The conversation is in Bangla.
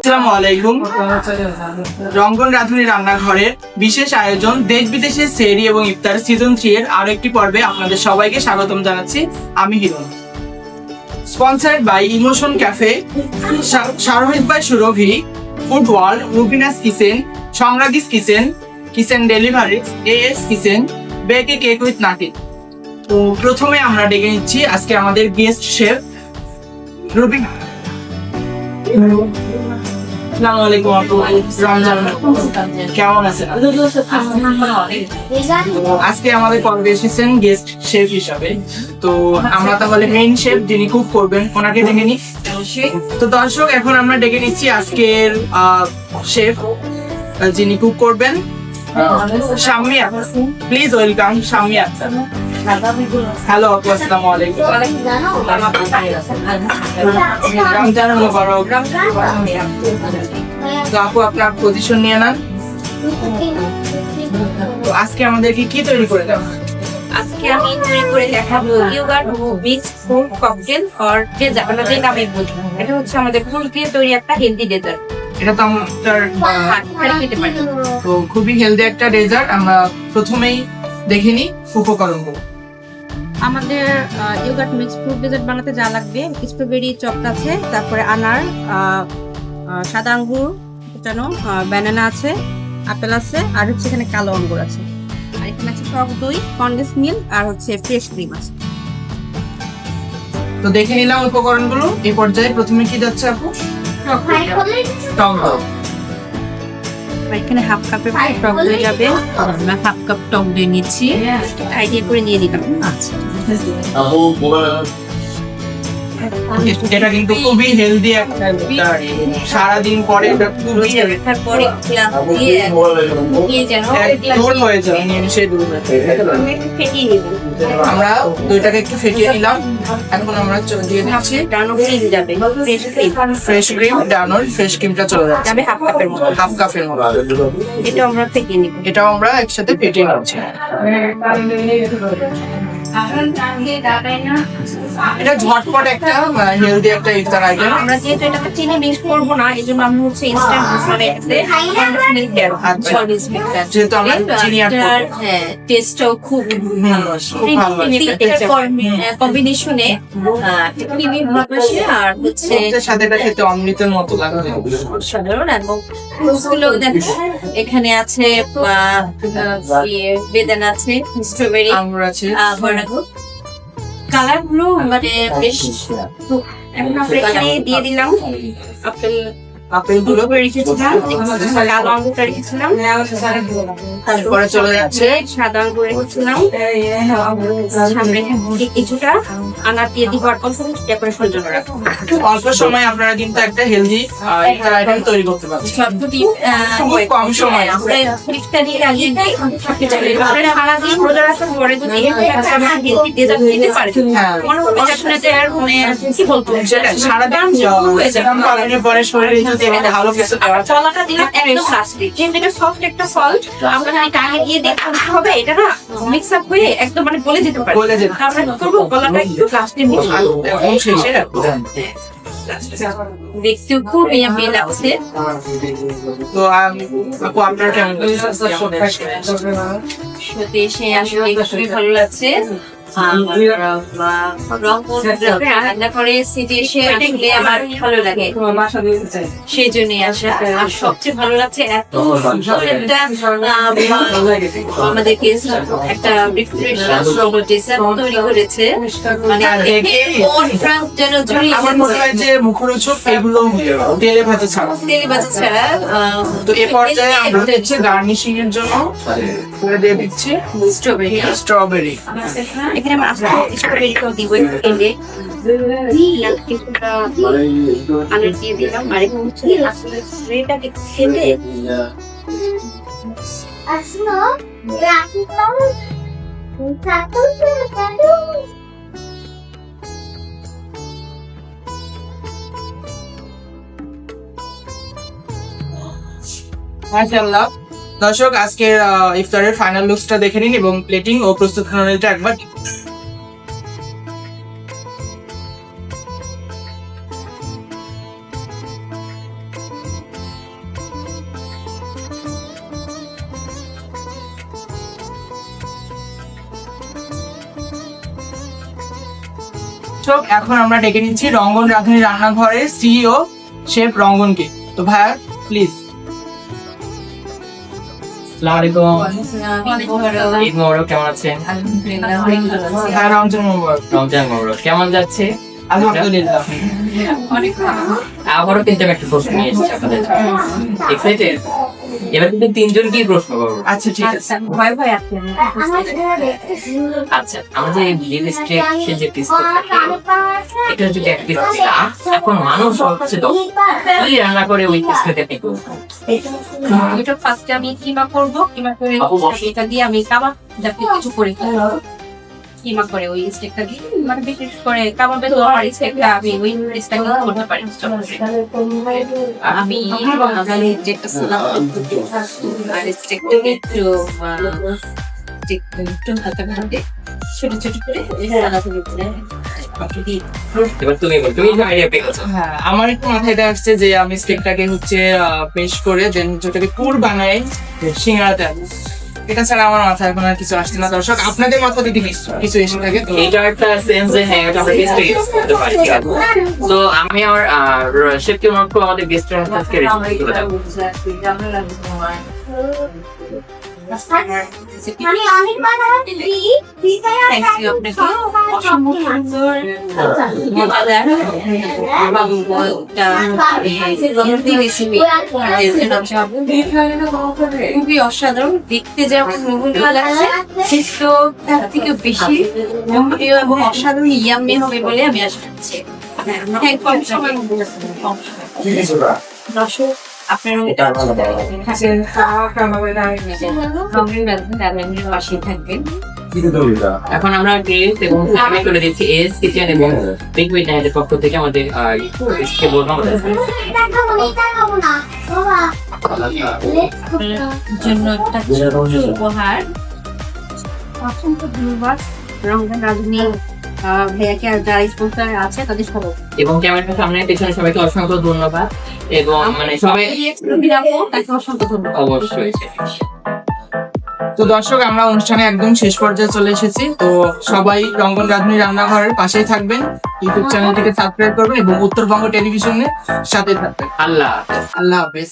আসসালামু আলাইকুম। রঙ্গন রাঁধুনি রান্নাঘরের বিশেষ আয়োজন দেশ বিদেশের সেহরি এবং ইফতার সিজন 3 এর আরো একটি পর্বে আপনাদের সবাইকে স্বাগতম জানাচ্ছি। আমি Hiran. Sponsored by Emotion cafe, শারোহিত by Surabhi, food world, Rubina's kitchen, সংরাগিস kitchen, kitchen delivery, AS kitchen, bake cake with নাটি। তো প্রথমে আমরা ডেকে নিচ্ছি আজকে আমাদের গেস্ট শেফ রুবিনা। আসসালামু আলাইকুম আপু। রমজান কেমন আছেন? আজকে আমাদের পর্বে এসেছেন গেস্ট শেফ হিসাবে। তো আমরা তাহলে মেইন শেফ যিনি কুক করবেন ওনাকে ডেকে নিই। তো দর্শক, এখন আমরা ডেকে নিচ্ছি আজকের শেফ যিনি কুক করবেন, Shammiya. Please welcome Shammiya. Hello আপু, আসসালামু আলাইকুম। রমজান মোবারক। তো আপু আপনার পজিশন নিয়ে নেন। তো আজকে আমাদেরকে কি তৈরি করে দেওয়া? আজকে আমি তৈরি করে দেখাবো yogurt mixed fruit cocktail or dessert, আমরা যেটা আমি বলি। এটা হচ্ছে আমাদের ফুল দিয়ে তৈরি একটা হেলদি ডেজার্ট। এটা তো আমাদের খেতে পারি। তো খুবই হেলদি একটা ডেজার্ট। আমরা প্রথমেই দেখে নিই উপকরণগুলো। আমাদের ইয়োগার্ট মিক্সড ফ্রুট ডেজার্ট বানাতে যা লাগবে: স্ট্রবেরি চপটা আছে, তারপরে আনার, সাদা আঙ্গুর কুচানো, ব্যানানা আছে, আপেল আছে, আর হচ্ছে এখানে কালো আঙ্গুর আছে, আর এখানে আছে টক দই, কনডেন্স মিল্ক, আর হচ্ছে ফ্রেশ ক্রিম আছে। তো দেখে নিলাম উপকরণগুলো। এই পর্যায়ে প্রথমে কি যাচ্ছে আপু? টক দই। এখানে হাফ কাপের টক দই যাবে। আমরা হাফ কাপ টক দই নিচ্ছি, আইডিয়া করে নিয়ে দিলাম। আচ্ছা, এটা কিন্তু খুবই হেলদি একটা ডেজার্ট। সারাদিন পরে এটা খুবই তারপরে গ্লাস দিয়ে যেন দূর হয়ে যায়, নিমিশে দূর হয়ে যায়। ফেটিয়ে নিব। আমরা দইটাকে একটু ফেটিয়ে নিলাম। এখন আমরা দিয়ে দিচ্ছি ডানো ক্রিম যাবে, ফ্রেশ ক্রিম। ফ্রেশ ক্রিম, ডানোর ফ্রেশ ক্রিমটা চলে যাচ্ছে যাবে হাফ কাপের মতো। হাফ কাপের মতো। এটা আমরা ফেটিয়ে নিব। এটাও আমরা একসাথে ফেটিয়ে নিচ্ছি। এটা ঝটপট একটা হেলদি একটা ইফতার আইটেম। আমরা যেহেতু এটাতে চিনি মিক্স করবো না, এই জন্য আমি হচ্ছে ইনস্ট্যান্ট মশলা এটাতে মিল্ক দেব। আচ্ছা। যেহেতু আমরা চিনি অ্যাড করব। হ্যাঁ, টেস্টটাও খুব ভালো আসবে। খুব ভালো আসবে। কম্বিনেশনে ক্রিমি ভাব আসে, আর হচ্ছে এর সাথে এটা খেতে অমৃতের মতো লাগবে। সাধারণ। এবং ফ্রুটসগুলো দেখো, এখানে আছে বেদানা আছে, স্ট্রবেরি, আঙ্গুর আছে, কালার গুলো মানে বেশ। এখন আমরা এখানে দিয়ে দিলাম আপেল গুলো রেখেছিলাম, কালো আঙ্গুরটা রেখেছিলাম, তারপরে চলে যাচ্ছে সাদা আঙ্গুর রেখেছিলাম, সামনে কিছুটা আনার দিয়ে দিব, আর অল্প ডেকোরেশনের জন্য রাখবো। অল্প সময় আপনারা কিন্তু একটা হেলদি ইফতার আইটেম তৈরি করতে পারবেন। সবগুলি খুব কম সময়। আমরা ইফতারির আগে আপনারা সারাদিন রোজা রাখার পরে যদি হেলদি ডেজার্ট খেতে পারেন, মনে হবে যে আসলে যে আর মানে কি বলবো, সারাদিন পালনের পরে শরীরে যদি একটা ভালো কিছু দেওয়া যায়। ফলটা দিলাম একদম লাস্টে, যেহেতু এটা সফট একটা ফল, আমরা যদি টাঙিয়ে দিয়ে দেখতে হবে এটা না মিক্স আপ হয়ে একদম মানে গলে যেতে পারে। গলে যেতে পারে। আমরা কি করবো, গলাটা একটু লাস্টে মিক্স করবো। এবং শেষে রাখবো। দেখতে খুব ইয়ামি লাগছে। তো আপু আপনার কেমন সত্যি সে আসলে খুবই ভালো লাগছে। রান্না করে সিটি এসে আসলে আমার ভালো লাগে, সেই জন্যই আসা। আর সবচেয়ে ভালো লাগছে এত সুন্দর একটা আমাদেরকে একটা তৈরি করেছে, মানে মন প্রাণ যেন জুড়িয়ে আমার মনে হয় যে মুখরোচক এগুলো তেলে ভাজা ছাড়া। তেলে ভাজা ছাড়া। তো এ পর্যায়ে আমরা হচ্ছে গার্নিশিং এর জন্য করে দিয়ে দিচ্ছি স্ট্রবেরি। এখানে আমরা স্ট্রবেরিটাও দিব একটু এলে, কিছুটা আনার দিয়ে দিলাম। আর এখন হচ্ছে আসলে স্ট্রবেরিটাকে খেতে মাশাআল্লাহ। দর্শক, আজকের ইফতারের ফাইনাল লুকসটা দেখে নিন এবং প্লেটিং ও প্রস্তুতপ্রণালীটা একবার দর্শক, এখন আমরা ডেকে নিচ্ছি রঙ্গন রাঁধুনি রান্নাঘরের সিইও শেফ রঙ্গনকে। তো ভাইয়া প্লিজ। আসসালামু আলাইকুম। ঈদ মোবারক, কেমন আছেন? হ্যাঁ, রমজান মোবারক। রমজান মোবারক। কেমন যাচ্ছে? আলহামদুলিল্লাহ। আবারও কিন্তু আমি একটা প্রশ্ন নিয়ে এসেছি আপনাদের জন্য। এক্সাইটেড? এবার কিন্তু তিনজনকেই প্রশ্ন করবো। আচ্ছা ঠিক আছে। আচ্ছা, আমরা যে লিপস্টিক যে পিস থাকে, এটা যদি এক পিস এখন মানুষ হচ্ছে যদি রান্না করে ওই পিসটা আপনি করবেন। এটা ফার্স্টে আমি কিমা করব, কিমা করে এটা দিয়ে আমি কাবাব জাতীয় কিছু করে কিমা করে ওই স্টেকটা দিয়ে, মানে বিশেষ করে কাবাবের লোহার স্টেকটা আমি ওই স্টেকটা করতে পারি। আমি যেটা সালাম আর স্টেকটা একটু ছোট ছোট করে এবার তুমি বলো, তুমি আইডিয়া পেয়ে গেছো। হ্যাঁ, আমার একটু মাথায় এটা আসছে যে আমি স্টেকটাকে হচ্ছে পেস্ট করে দেন যেটাকে পুর বানাই সিঙ্গাড়াতে। এটা ছাড়া আমার মাথায় এখন আর কিছু আসছে না। দর্শক, আপনাদের মাথা যদি কিছু এসে থাকে তো এইটা একটা সেন্স যে হ্যাঁ এটা আমরা টেস্ট করতে পারি। তো আমি আমার শেফকে অনুরোধ করবো আমাদের গেস্টের হাতে আজকে রেসিপি করে দাও। খুবই অসাধারণ দেখতে, যেমন মোহনটা লাগছে কিন্তু তার থেকে বেশি লোভনীয় এবং অসাধারণ ইয়াম্মি হবে বলে আমি আশা করছি। দর্শক, আপনার পাশে থাকবেন। এখন আমরা টেস্ট এবং পেমেন্ট করে দিচ্ছি এস কিচেন এবং বিগ উইথ নাইটের পক্ষ থেকে আমাদের কে বলবো আমাদের জন্য একটা ছোট্ট উপহার। অসংখ্য ধন্যবাদ রমজান রাঁধুনি ভাইয়াকে আর যারা স্পন্সর আছে তাদের সবাই, এবং ক্যামেরার সামনে পেছনে সবাইকে অসংখ্য ধন্যবাদ এবং মানে সবাই তাকে অসংখ্য ধন্যবাদ। অবশ্যই। তো দর্শক, আমরা অনুষ্ঠানে একদম শেষ পর্যায়ে চলে এসেছি। তো সবাই রঙ্গন রাঁধুনি রান্নাঘরের পাশেই থাকবেন, ইউটিউব চ্যানেলটিকে সাবস্ক্রাইব করবেন এবং উত্তরবঙ্গ টেলিভিশনের সাথে থাকবেন। আল্লাহ আল্লাহ হাফেজ।